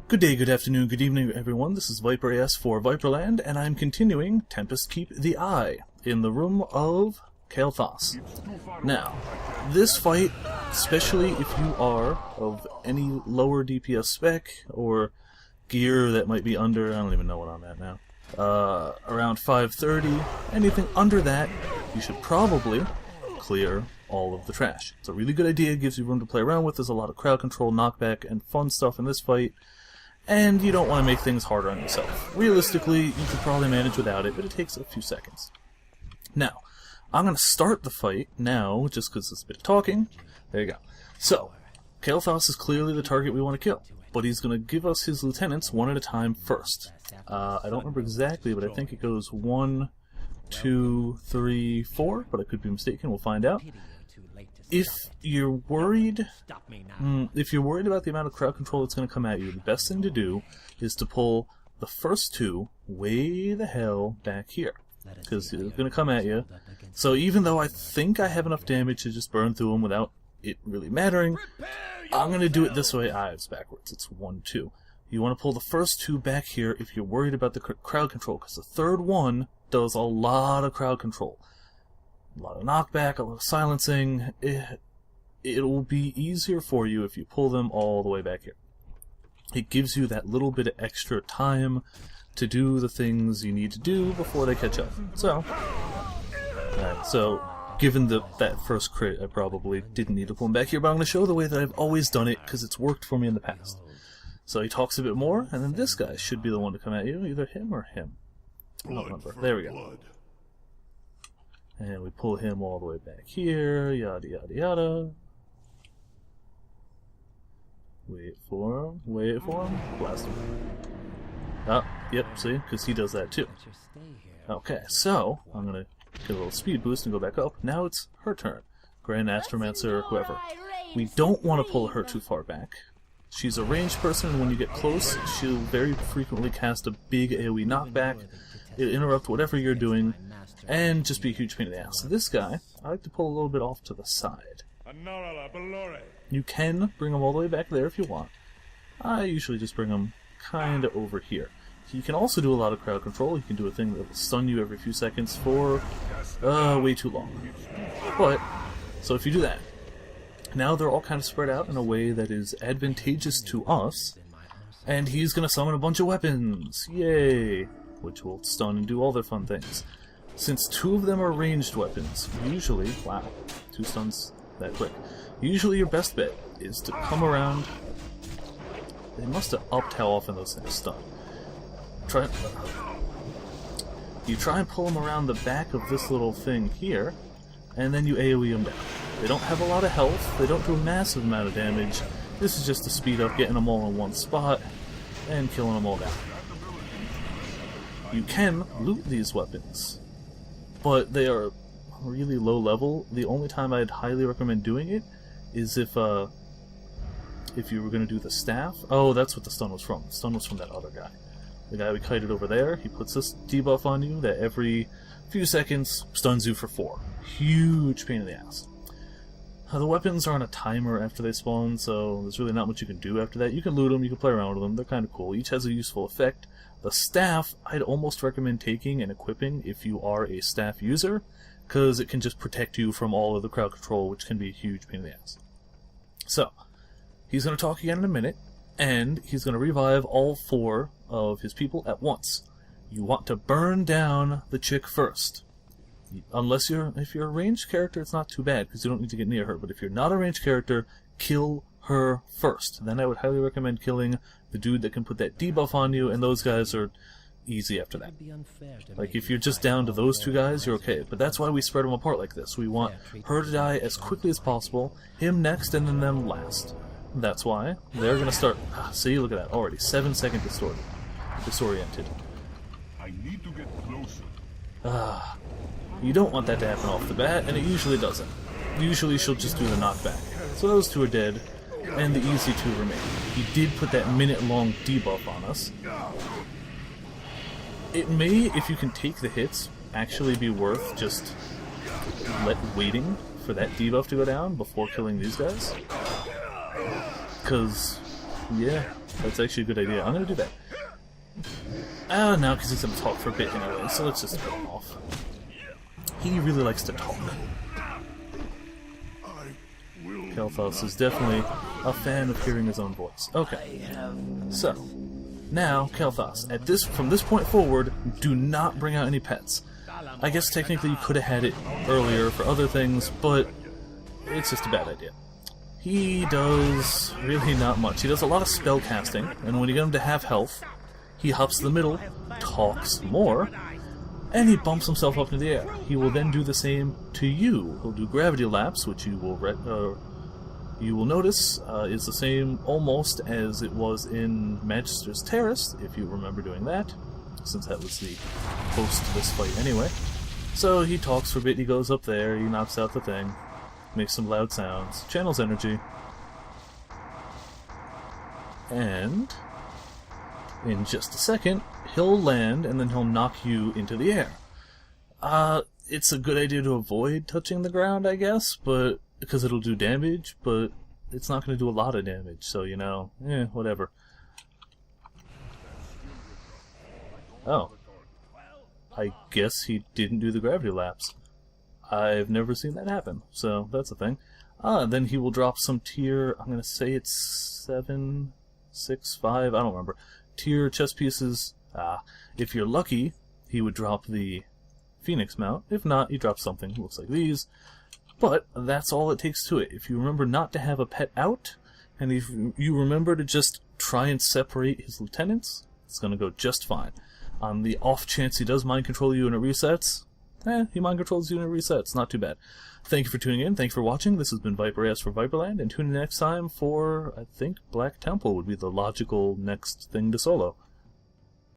Good day, good afternoon, good evening, everyone. This is ViperAS for Viperland, and I'm continuing Tempest Keep the Eye in the room of Kael'Thas. Now, this fight, especially if you are of any lower DPS spec or gear that might be under, I don't even know what I'm at now, around 530, anything under that, you should probably clear all of the trash. It's a really good idea, gives you room to play around with. There's a lot of crowd control, knockback, and fun stuff in this fight. And you don't want to make things harder on yourself. Realistically, you could probably manage without it, but it takes a few seconds. Now, I'm going to start the fight now, just because it's a bit of talking. There you go. So, Kael'Thas is clearly the target we want to kill, but he's going to give us his lieutenants one at a time first. I don't remember exactly, but I think it goes 1, 2, 3, 4, but I could be mistaken. We'll find out. If you're worried about the amount of crowd control that's going to come at you, the best thing to do is to pull the first two way the hell back here, because it's going to come at you. So even though I think I have enough damage to just burn through them without it really mattering, I'm going to do it this way. It's backwards. It's 1, 2. You want to pull the first two back here if you're worried about the crowd control, because the third one does a lot of crowd control. A lot of knockback, a lot of silencing. It'll be easier for you if you pull them all the way back here. It gives you that little bit of extra time to do the things you need to do before they catch up. So, alright, so given that first crit, I probably didn't need to pull him back here, but I'm going to show the way that I've always done it because it's worked for me in the past. So he talks a bit more, and then this guy should be the one to come at you, either him or him. I don't remember. There we go. And we pull him all the way back here, yada yada yada. Wait for him, blast him. Oh, yep, see? Because he does that too. Okay, so, I'm gonna get a little speed boost and go back up. Now it's her turn. Grand Astromancer, whoever. We don't want to pull her too far back. She's a ranged person, and when you get close, she'll very frequently cast a big AoE knockback. It'll interrupt whatever you're doing, and just be a huge pain in the ass. So this guy, I like to pull a little bit off to the side. You can bring him all the way back there if you want. I usually just bring him kinda over here. You can also do a lot of crowd control. You can do a thing that will stun you every few seconds for way too long. But, so if you do that, now they're all kind of spread out in a way that is advantageous to us, and he's gonna summon a bunch of weapons. Yay! Which will stun and do all their fun things. Since 2 of them are ranged weapons, usually, wow, 2 stuns that quick. Usually your best bet is to come around. They must have upped how often those things stun. You try and pull them around the back of this little thing here, and then you AoE them down. They don't have a lot of health, they don't do a massive amount of damage. This is just to speed up getting them all in one spot and killing them all down. You can loot these weapons, but they are really low level. The only time I'd highly recommend doing it is if you were going to do the staff. Oh, that's what the stun was from. The stun was from that other guy. The guy we kited over there, he puts this debuff on you that every few seconds stuns you for 4. Huge pain in the ass. The weapons are on a timer after they spawn, so there's really not much you can do after that. You can loot them, you can play around with them, they're kind of cool. Each has a useful effect. The staff, I'd almost recommend taking and equipping if you are a staff user, because it can just protect you from all of the crowd control, which can be a huge pain in the ass. So, he's going to talk again in a minute, and he's going to revive all 4 of his people at once. You want to burn down the chick first. Unless if you're a ranged character, it's not too bad, because you don't need to get near her, but if you're not a ranged character, kill her first. Then I would highly recommend killing the dude that can put that debuff on you, and those guys are easy after that. Like, if you're just down to those 2 guys, you're okay. But that's why we spread them apart like this. We want her to die as quickly as possible, him next, and then them last. That's why they're going to start... See, look at that, already. 7-second disoriented. I need to get closer. You don't want that to happen off the bat, and it usually doesn't. Usually she'll just do the knockback. So those 2 are dead, and the easy 2 remain. He did put that minute-long debuff on us. It may, if you can take the hits, actually be worth just waiting for that debuff to go down before killing these guys. Because Yeah, that's actually a good idea. I'm gonna do that. Oh, no, because he's gonna talk for a bit anyway, so let's just kill him off. He really likes to talk. Kael'Thas is definitely a fan of hearing his own voice. Okay, so now Kael'Thas, from this point forward, do not bring out any pets. I guess technically you could have had it earlier for other things, but it's just a bad idea. He does really not much. He does a lot of spell casting, and when you get him to half health, he hops to the middle, talks more, and he bumps himself up into the air. He will then do the same to you. He'll do gravity laps, which you will notice is the same almost as it was in Magister's Terrace, if you remember doing that, since that was the host to this fight anyway. So he talks for a bit, he goes up there, he knocks out the thing, makes some loud sounds, channels energy, and in just a second, he'll land and then he'll knock you into the air. It's a good idea to avoid touching the ground, I guess, but because it'll do damage, but it's not going to do a lot of damage, so, you know, whatever. Oh. I guess he didn't do the gravity laps. I've never seen that happen, so that's a thing. Then he will drop some tier, I'm going to say it's 7, 6, 5, I don't remember. Tier chess pieces. If you're lucky, he would drop the Phoenix mount. If not, he drops something that looks like these. But that's all it takes to it. If you remember not to have a pet out, and if you remember to just try and separate his lieutenants, it's going to go just fine. On the off chance he does mind control you and it resets, he mind controls you and it resets. Not too bad. Thank you for tuning in. Thanks for watching. This has been ViperAS for Viperland, and tune in next time for, I think, Black Temple would be the logical next thing to solo.